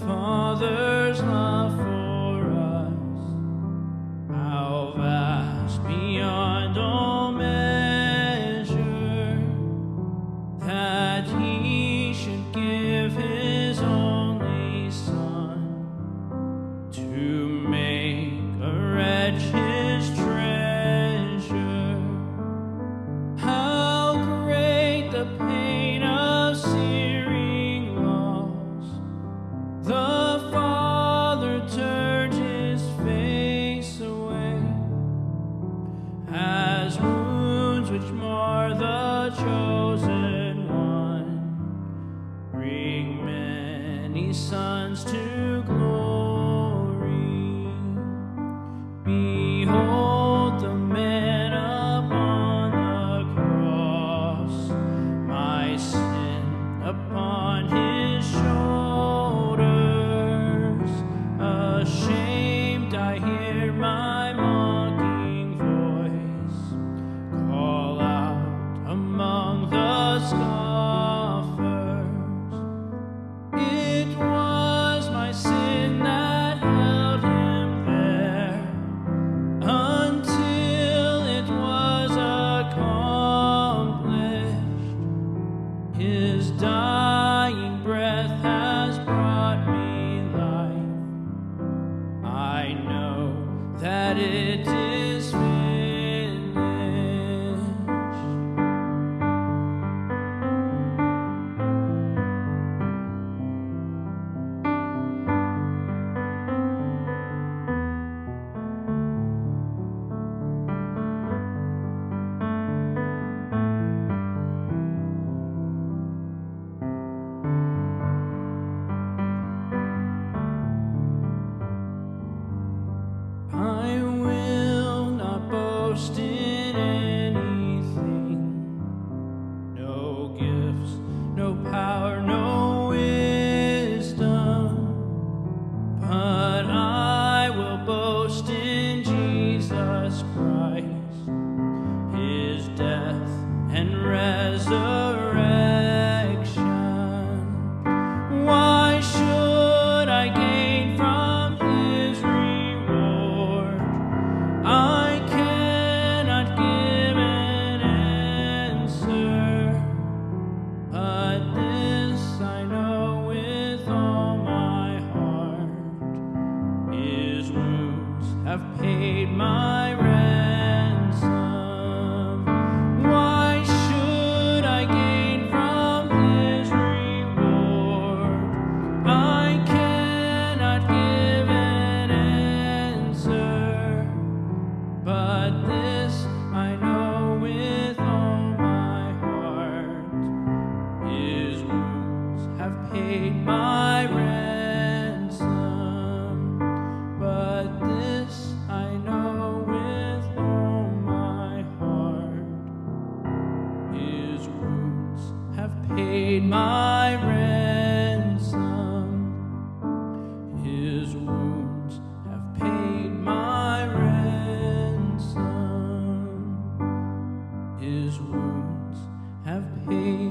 Father's love for us, how vast beyond all measure, that He should give His only Son to make a wretch His treasure. How great the pain of searing loss! The Father turned His face away, as wounds which mar the chosen one bring many sons to glory. Behold the man upon the cross, my sin upon His shoulders. Ashamed I hear my mocking voice call out among the scoffers. It was my sin that held Him there until it was accomplished. His dying breath has brought me life. I know that it is finished. I will not boast in anything, no gifts, no power, no wisdom, but I will boast in Jesus Christ, His death and resurrection. Why should I gain from His reward? I cannot give an answer, but this I know with all my heart: His wounds have paid my ransom. Why should I gain from His reward? I cannot give an answer, but this I know with all my heart: His wounds have paid my ransom. But this I know with all my heart: His wounds have paid my ransom. His wounds have paid my ransom. His wounds have paid